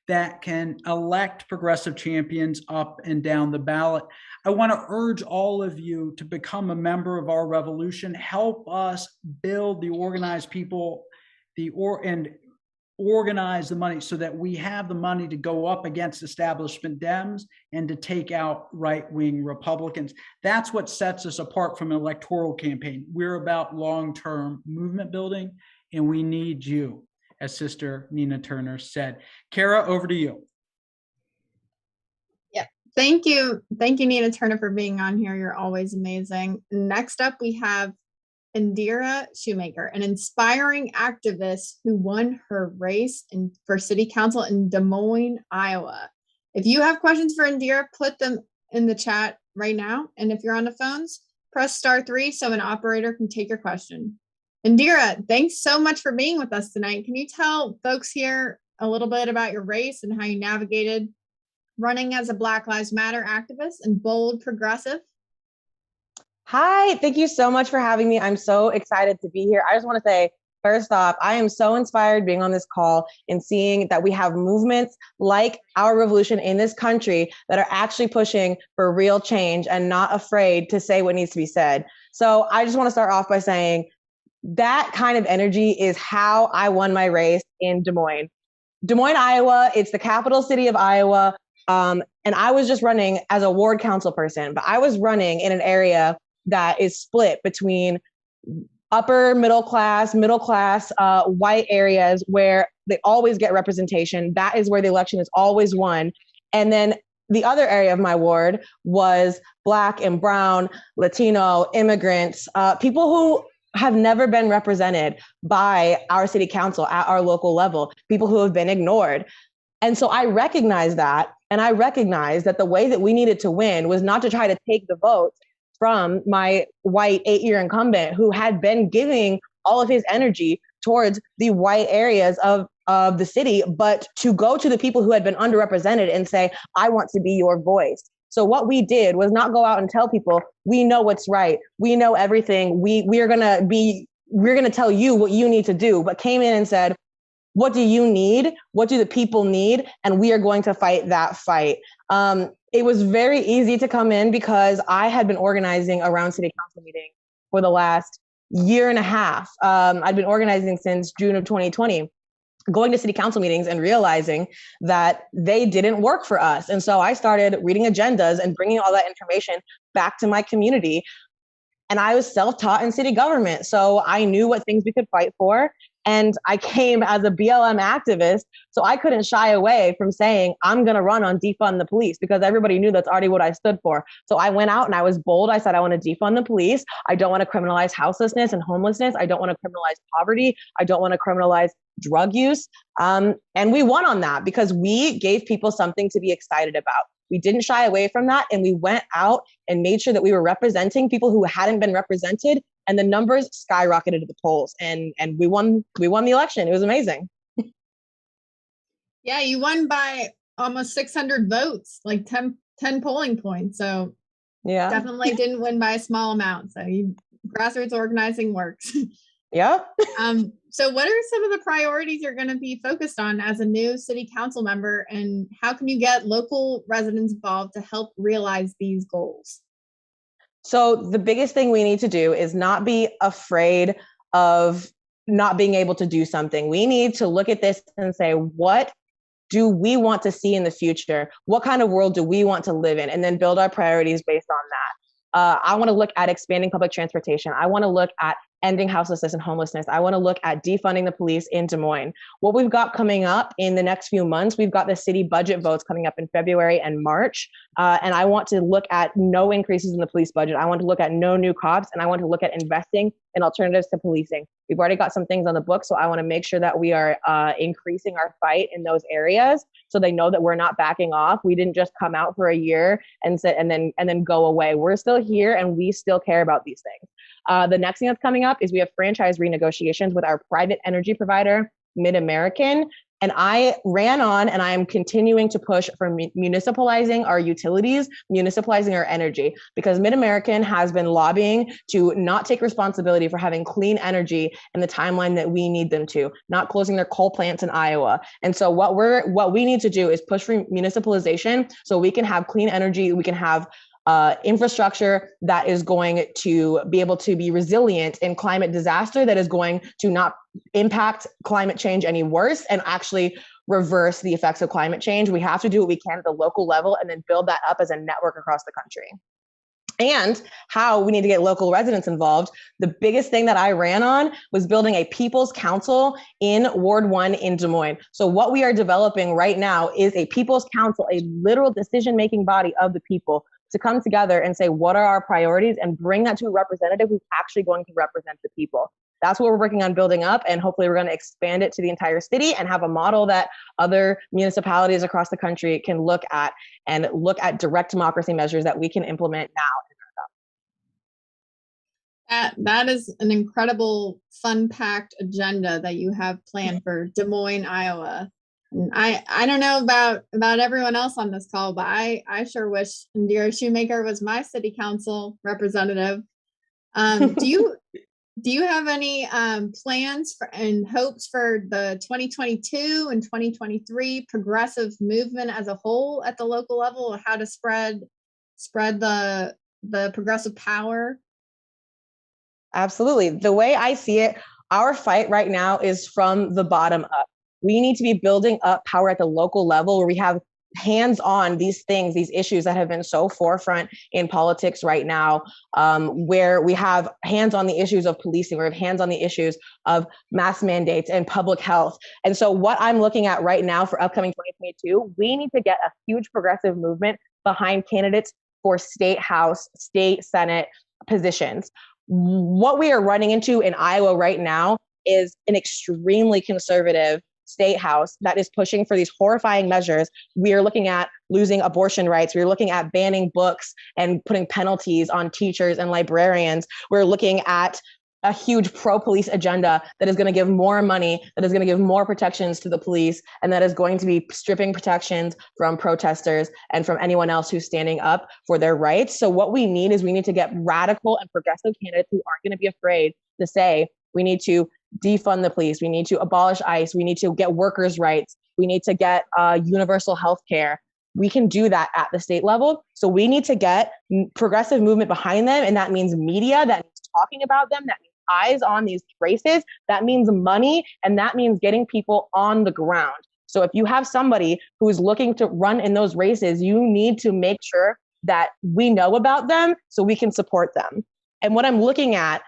that can elect progressive champions up and down the ballot. I want to urge all of you to become a member of our revolution. Help us build the organized people, and organize the money so that we have the money to go up against establishment Dems and to take out right-wing Republicans. That's what sets us apart from an electoral campaign. We're about long-term movement building, and we need you, as Sister Nina Turner said. Kara, over to you. Yeah, thank you. Thank you, Nina Turner, for being on here. You're always amazing. Next up, we have Indira Sheumaker, an inspiring activist who won her race for city council in Des Moines, Iowa. If you have questions for Indira, put them in the chat right now. And if you're on the phones, press *3 so an operator can take your question. Indira, thanks so much for being with us tonight. Can you tell folks here a little bit about your race and how you navigated running as a Black Lives Matter activist and bold progressive? Hi, thank you so much for having me. I'm so excited to be here. I just want to say, first off, I am so inspired being on this call and seeing that we have movements like our revolution in this country that are actually pushing for real change and not afraid to say what needs to be said. So I just want to start off by saying that kind of energy is how I won my race in Des Moines. Des Moines, Iowa, it's the capital city of Iowa. And I was just running as a ward council person, but I was running in an area that is split between upper middle class, white areas where they always get representation. That is where the election is always won. And then the other area of my ward was Black and brown, Latino, immigrants, people who have never been represented by our city council at our local level, people who have been ignored. And so I recognized that. And I recognized that the way that we needed to win was not to try to take the votes from my white 8-year incumbent who had been giving all of his energy towards the white areas of of the city, but to go to the people who had been underrepresented and say, I want to be your voice. So what we did was not go out and tell people, we know what's right. We know everything. We're going to tell you what you need to do, but came in and said, what do you need? What do the people need? And we are going to fight that fight. It was very easy to come in because I had been organizing around city council meetings for the last year and a half. I'd been organizing since June of 2020, going to city council meetings and realizing that they didn't work for us. And so I started reading agendas and bringing all that information back to my community. And I was self-taught in city government, so I knew what things we could fight for. And I came as a BLM activist, so I couldn't shy away from saying, I'm going to run on defund the police, because everybody knew that's already what I stood for. So I went out and I was bold. I said, I want to defund the police. I don't want to criminalize houselessness and homelessness. I don't want to criminalize poverty. I don't want to criminalize drug use. And we won on that because we gave people something to be excited about. We didn't shy away from that. And we went out and made sure that we were representing people who hadn't been represented. And the numbers skyrocketed to the polls. And we won the election. It was amazing. Yeah, you won by almost 600 votes, like 10 polling points. So yeah, definitely didn't win by a small amount. So grassroots organizing works. Yeah. So what are some of the priorities you're going to be focused on as a new city council member, and how can you get local residents involved to help realize these goals? So the biggest thing we need to do is not be afraid of not being able to do something. We need to look at this and say, what do we want to see in the future? What kind of world do we want to live in? And then build our priorities based on that. I want to look at expanding public transportation. I want to look at ending houselessness and homelessness. I want to look at defunding the police in Des Moines. What we've got coming up in the next few months, we've got the city budget votes coming up in February and March. And I want to look at no increases in the police budget. I want to look at no new cops, and I want to look at investing in alternatives to policing. We've already got some things on the book, so I want to make sure that we are increasing our fight in those areas, so they know that we're not backing off. We didn't just come out for a year and sit and then go away. We're still here, and we still care about these things. The next thing that's coming up is we have franchise renegotiations with our private energy provider, Mid-American. And I ran on, and I am continuing to push for municipalizing our utilities, municipalizing our energy, because Mid-American has been lobbying to not take responsibility for having clean energy in the timeline that we need them to, not closing their coal plants in Iowa. And so what we need to do is push for municipalization so we can have clean energy, we can have infrastructure that is going to be able to be resilient in climate disaster, that is going to not impact climate change any worse and actually reverse the effects of climate change. We have to do what we can at the local level and then build that up as a network across the country. And how we need to get local residents involved. The biggest thing that I ran on was building a People's Council in Ward 1 in Des Moines. So what we are developing right now is a People's Council, a literal decision-making body of the people, to come together and say, what are our priorities, and bring that to a representative who's actually going to represent the people. That's what we're working on building up, and hopefully we're going to expand it to the entire city and have a model that other municipalities across the country can look at, and look at direct democracy measures that we can implement now. That is an incredible fun-packed agenda that you have planned for Des Moines, Iowa. And I don't know about everyone else on this call, but I sure wish Indira Shoemaker was my city council representative. Do you have any plans and hopes for the 2022 and 2023 progressive movement as a whole at the local level, or how to spread the progressive power? Absolutely. The way I see it, our fight right now is from the bottom up. We need to be building up power at the local level, where we have hands-on these things, these issues that have been so forefront in politics right now, where we have hands on the issues of policing, we have hands on the issues of mask mandates and public health. And so what I'm looking at right now for upcoming 2022, we need to get a huge progressive movement behind candidates for state house, state senate positions. What we are running into in Iowa right now is an extremely conservative state house that is pushing for these horrifying measures. We are looking at losing abortion rights. We're looking at banning books and putting penalties on teachers and librarians. We're looking at a huge pro-police agenda that is going to give more money, that is going to give more protections to the police, and that is going to be stripping protections from protesters and from anyone else who's standing up for their rights. So what we need is we need to get radical and progressive candidates who aren't going to be afraid to say, we need to defund the police, we need to abolish ICE, we need to get workers' rights, we need to get universal health care. We can do that at the state level. So we need to get progressive movement behind them. And that means media, that means talking about them, that means eyes on these races, that means money, and that means getting people on the ground. So if you have somebody who's looking to run in those races, you need to make sure that we know about them so we can support them. And what I'm looking at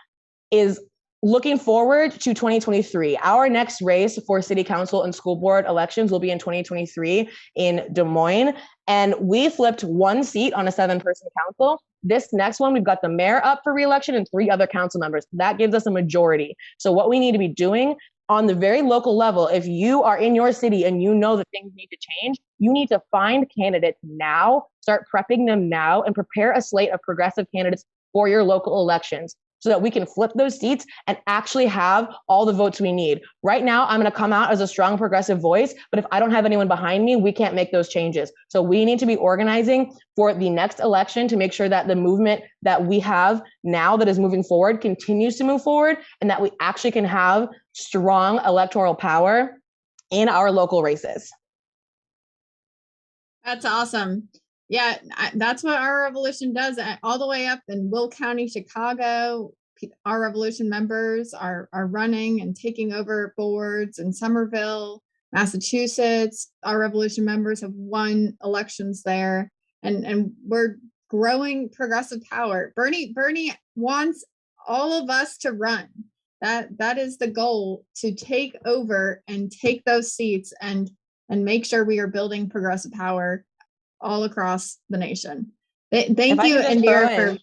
is looking forward to 2023. Our next race for city council and school board elections will be in 2023 in Des Moines. And we flipped one seat on a 7-person council. This next one, we've got the mayor up for re-election and 3 other council members. That gives us a majority. So what we need to be doing on the very local level, if you are in your city and you know that things need to change, you need to find candidates now, start prepping them now, and prepare a slate of progressive candidates for your local elections, so that we can flip those seats and actually have all the votes we need. Right now, I'm going to come out as a strong progressive voice, but if I don't have anyone behind me, we can't make those changes. So we need to be organizing for the next election to make sure that the movement that we have now that is moving forward continues to move forward, and that we actually can have strong electoral power in our local races. That's awesome. Yeah, that's what Our Revolution does. All the way up in Will County, Chicago, Our Revolution members are running and taking over boards. In Somerville, Massachusetts, Our Revolution members have won elections there, and we're growing progressive power. Bernie wants all of us to run. That is the goal, to take over and take those seats and make sure we are building progressive power all across the nation. Thank you, Indira.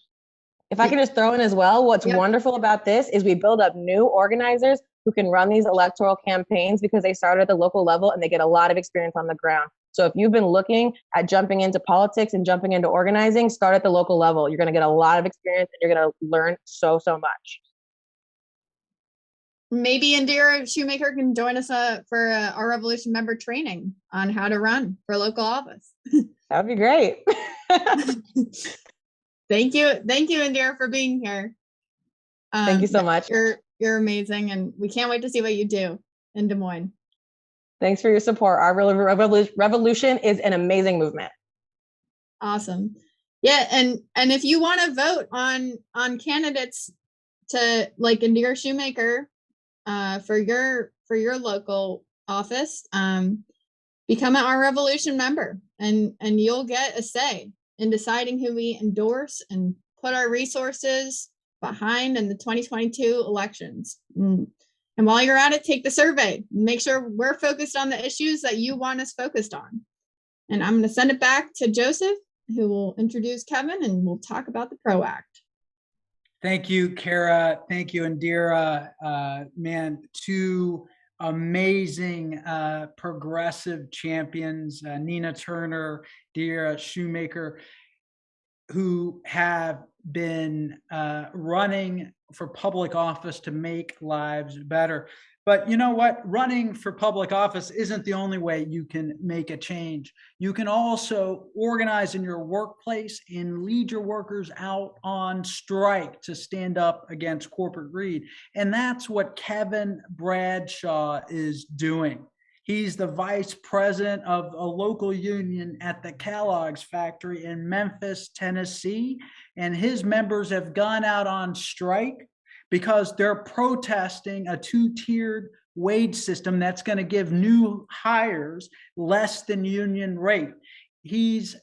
If I can just throw in as well, what's wonderful about this is we build up new organizers who can run these electoral campaigns because they started at the local level and they get a lot of experience on the ground. So if you've been looking at jumping into politics and jumping into organizing, start at the local level. You're going to get a lot of experience and you're going to learn so much. Maybe Indira Shoemaker can join us for Our Revolution member training on how to run for local office. That would be great. Thank you, Indira, for being here. Thank you so much. You're amazing, and we can't wait to see what you do in Des Moines. Thanks for your support. Our revolution is an amazing movement. Awesome. Yeah, and if you want to vote on candidates to like Indira Shoemaker for your local office, become an Our Revolution member, and you'll get a say in deciding who we endorse and put our resources behind in the 2022 elections. And while you're at it, take the survey. Make sure we're focused on the issues that you want us focused on. And I'm going to send it back to Joseph, who will introduce Kevin, and we'll talk about the PRO Act. Thank you, Kara. Thank you, Indira. Man, 2 amazing progressive champions, Nina Turner, Indira Shoemaker, who have been running for public office to make lives better. But you know what? Running for public office isn't the only way you can make a change. You can also organize in your workplace and lead your workers out on strike to stand up against corporate greed. And that's what Kevin Bradshaw is doing. He's the vice president of a local union at the Kellogg's factory in Memphis, Tennessee. And his members have gone out on strike because they're protesting a 2-tiered wage system that's going to give new hires less than union rate.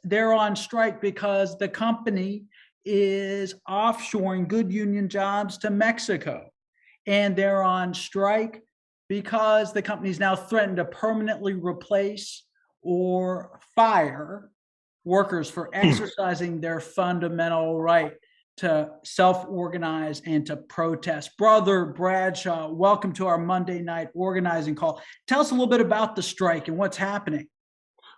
They're on strike because the company is offshoring good union jobs to Mexico. And they're on strike because the company's now threatened to permanently replace or fire workers for exercising their fundamental right to self-organize and to protest. Brother Bradshaw, welcome to our Monday night organizing call. Tell us a little bit about the strike and what's happening.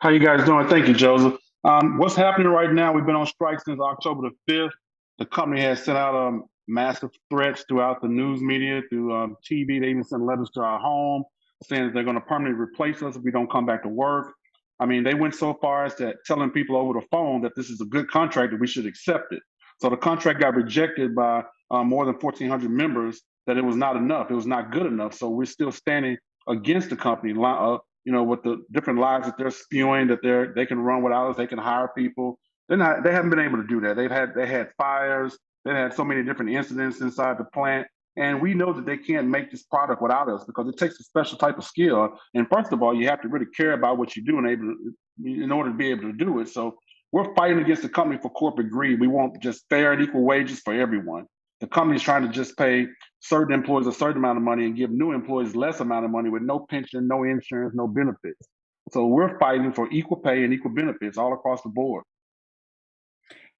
How you guys doing? Thank you, Joseph. What's happening right now, we've been on strike since October the 5th. The company has sent out massive threats throughout the news media, through TV. They even sent letters to our home saying that they're going to permanently replace us if we don't come back to work. I mean, they went so far as to telling people over the phone that this is a good contract, that we should accept it. So the contract got rejected by more than 1,400 members, that it was not enough. It was not good enough. So we're still standing against the company, with the different lies that they're spewing, that they can run without us, they can hire people. They haven't been able to do that. They had fires, they had so many different incidents inside the plant. And we know that they can't make this product without us, because it takes a special type of skill. And first of all, you have to really care about what you do in order to be able to do it. So we're fighting against the company for corporate greed. We want just fair and equal wages for everyone. The company's trying to just pay certain employees a certain amount of money and give new employees less amount of money with no pension, no insurance, no benefits. So we're fighting for equal pay and equal benefits all across the board.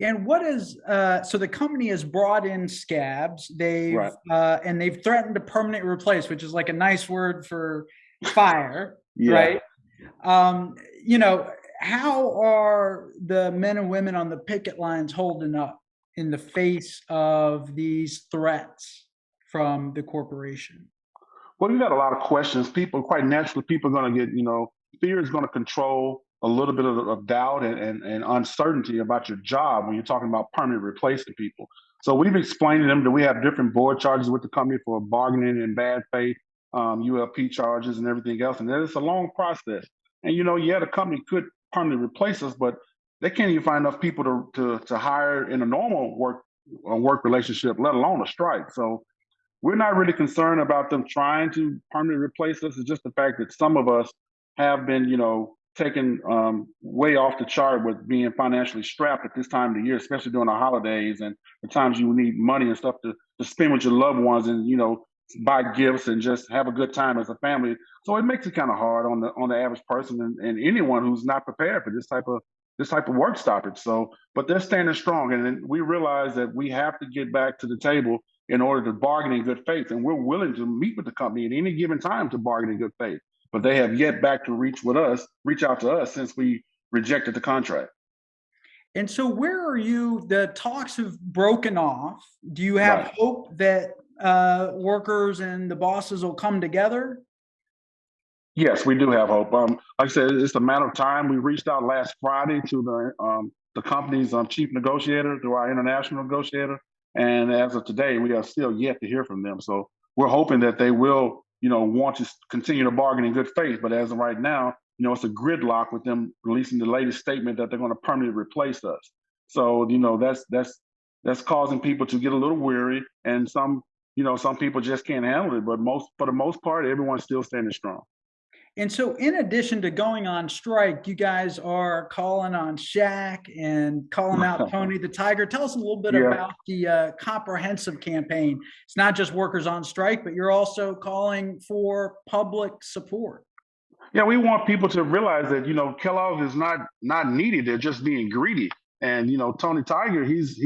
And what is so the company has brought in scabs. They've and they've threatened to permanently replace, which is like a nice word for fire, right? How are the men and women on the picket lines holding up in the face of these threats from the corporation? Well, you got a lot of questions. People, quite naturally, people are going to get, fear is going to control a little bit of doubt and uncertainty about your job when you're talking about permanently replacing people. So we've explained to them that we have different board charges with the company for bargaining and bad faith, ULP charges and everything else. And that it's a long process. And, the company could permanently replace us, but they can't even find enough people to hire in a normal work relationship, let alone a strike. So we're not really concerned about them trying to permanently replace us. It's just the fact that some of us have been, taken way off the chart with being financially strapped at this time of the year, especially during the holidays and the times you need money and stuff to spend with your loved ones and, buy gifts and just have a good time as a family. So it makes it kind of hard on the average person and anyone who's not prepared for this type of work stoppage. So, but they're standing strong. And then we realize that we have to get back to the table in order to bargain in good faith. And we're willing to meet with the company at any given time to bargain in good faith. But they have yet back to reach out to us since we rejected the contract. And so where are you? The talks have broken off. Do you have hope that workers and the bosses will come together? Yes, we do have hope. Like I said, it's a matter of time. We reached out last Friday to the company's chief negotiator, through our international negotiator. And as of today, we are still yet to hear from them. So we're hoping that they will want to continue to bargain in good faith. But as of right now, it's a gridlock with them releasing the latest statement that they're going to permanently replace us. So, that's causing people to get a little weary, and some people just can't handle it. But for the most part, everyone's still standing strong. And so in addition to going on strike, you guys are calling on Shaq and calling out Tony the Tiger. Tell us a little bit about the comprehensive campaign. It's not just workers on strike, but you're also calling for public support. Yeah, we want people to realize that, Kellogg is not needy. They're just being greedy. And, Tony Tiger, he's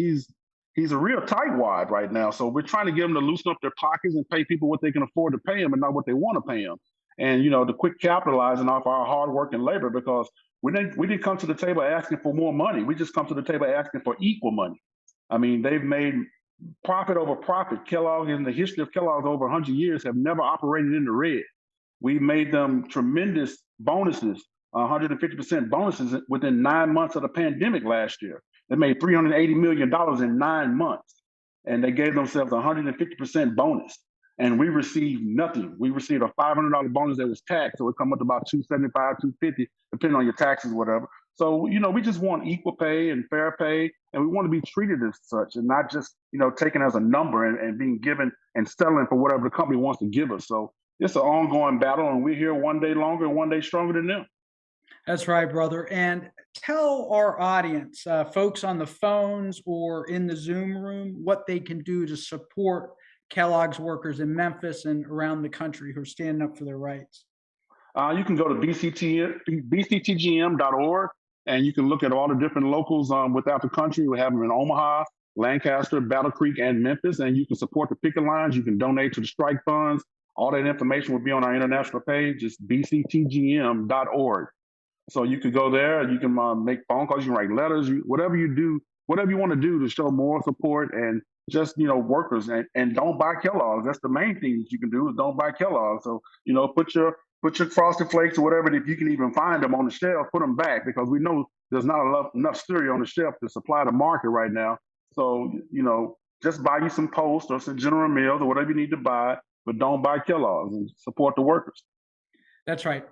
a real tightwad right now. So we're trying to get them to loosen up their pockets and pay people what they can afford to pay them and not what they want to pay them. And, to quit capitalizing off our hard work and labor, because we didn't come to the table asking for more money. We just come to the table asking for equal money. I mean, they've made profit over profit. Kellogg, in the history of Kellogg over 100 years, have never operated in the red. We made them tremendous bonuses, 150% bonuses within 9 months of the pandemic last year. They made $380 million in 9 months, and they gave themselves a 150% bonus. And we received nothing. We received a $500 bonus that was taxed, so it come up to about $275, $250, depending on your taxes, whatever. So, we just want equal pay and fair pay, and we want to be treated as such, and not just, taken as a number and being given and settling for whatever the company wants to give us. So it's an ongoing battle, and we're here one day longer and one day stronger than them. That's right, brother. And tell our audience, folks on the phones or in the Zoom room, what they can do to support Kellogg's workers in Memphis and around the country who are standing up for their rights. You can go to bctgm.org, and you can look at all the different locals without the country. We have them in Omaha, Lancaster, Battle Creek, and Memphis, and you can support the picket lines. You can donate to the strike funds. All that information will be on our international page. It's bctgm.org. So you could go there. You can make phone calls. You can write letters. Whatever you want to do to show more support and just workers, and don't buy Kellogg's. That's the main thing that you can do is don't buy Kellogg's. So put your Frosted Flakes or whatever, if you can even find them on the shelf, put them back, because we know there's not enough cereal on the shelf to supply the market right now. So just buy you some Post or some General Mills or whatever you need to buy, but don't buy Kellogg's and support the workers. That's right.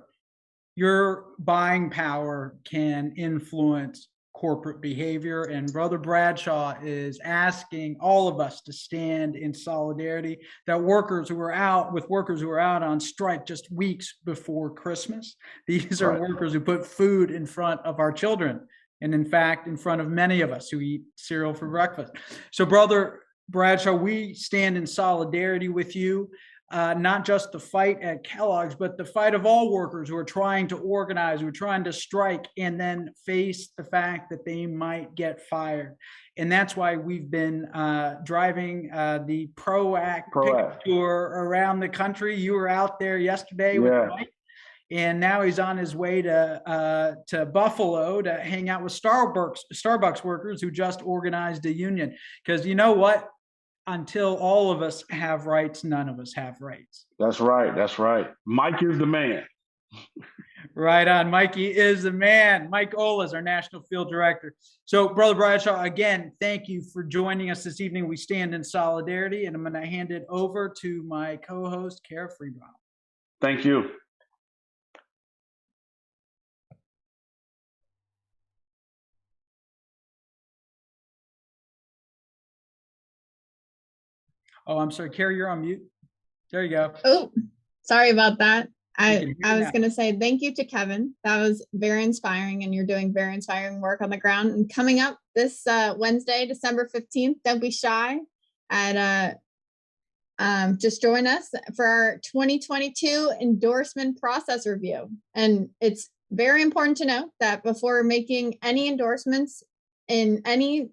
Your buying power can influence corporate behavior, and Brother Bradshaw is asking all of us to stand in solidarity that workers who are out on strike just weeks before Christmas. These are workers who put food in front of our children, and in fact, in front of many of us who eat cereal for breakfast. So, Brother Bradshaw, we stand in solidarity with you. Not just the fight at Kellogg's, but the fight of all workers who are trying to organize, who are trying to strike, and then face the fact that they might get fired. And that's why we've been driving the ProAct picket tour around the country. You were out there yesterday with Mike, and now he's on his way to Buffalo to hang out with Starbucks workers who just organized a union. Because you know what? Until all of us have rights, none of us have rights. That's right. That's right. Mike is the man. Right on. Mikey is the man. Mike Ola is our National Field Director. So, Brother Bradshaw, again, thank you for joining us this evening. We stand in solidarity, and I'm going to hand it over to my co-host, Kara Freebaum. Thank you. Oh, I'm sorry, Carrie, you're on mute. There you go. Oh, sorry about that. I was going to say thank you to Kevin. That was very inspiring, and you're doing very inspiring work on the ground. And coming up this Wednesday, December 15th, don't be shy. And just join us for our 2022 endorsement process review. And it's very important to know that before making any endorsements in any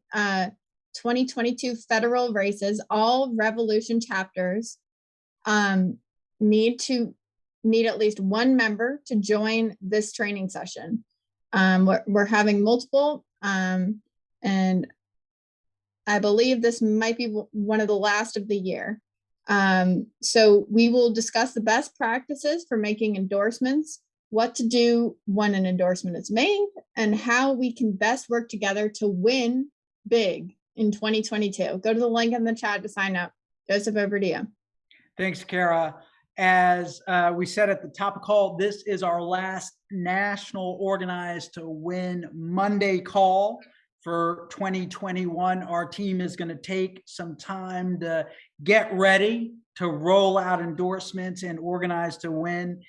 2022 federal races, all Revolution chapters need at least one member to join this training session. We're having multiple, and I believe this might be one of the last of the year. So we will discuss the best practices for making endorsements, what to do when an endorsement is made, and how we can best work together to win big in 2022. Go to the link in the chat to sign up. Joseph, over to you. Thanks, Kara. As we said at the top of the call, this is our last National Organized to Win Monday call for 2021. Our team is going to take some time to get ready to roll out endorsements and Organize to Win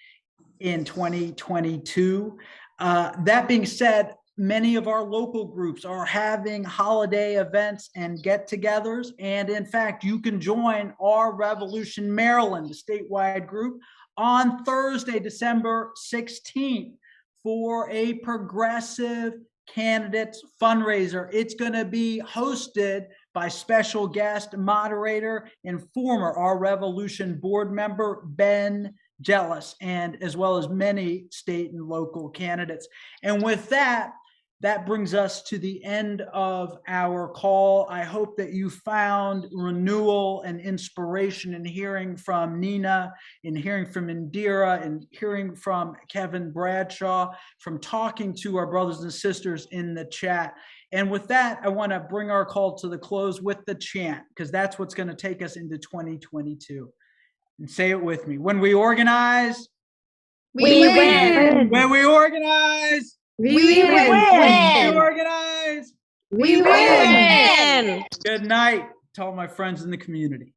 in 2022. That being said, many of our local groups are having holiday events and get-togethers. And in fact, you can join our Revolution Maryland, the statewide group, on Thursday, December 16th for a progressive candidates fundraiser. It's going to be hosted by special guest moderator and former Our Revolution board member, Ben Jealous, and as well as many state and local candidates. And with that, that brings us to the end of our call. I hope that you found renewal and inspiration in hearing from Nina, in hearing from Indira, and hearing from Kevin Bradshaw, from talking to our brothers and sisters in the chat. And with that, I want to bring our call to the close with the chant, because that's what's going to take us into 2022. And say it with me. When we organize, we win. When we organize, we win. We organize, we win. Good night to all my friends in the community.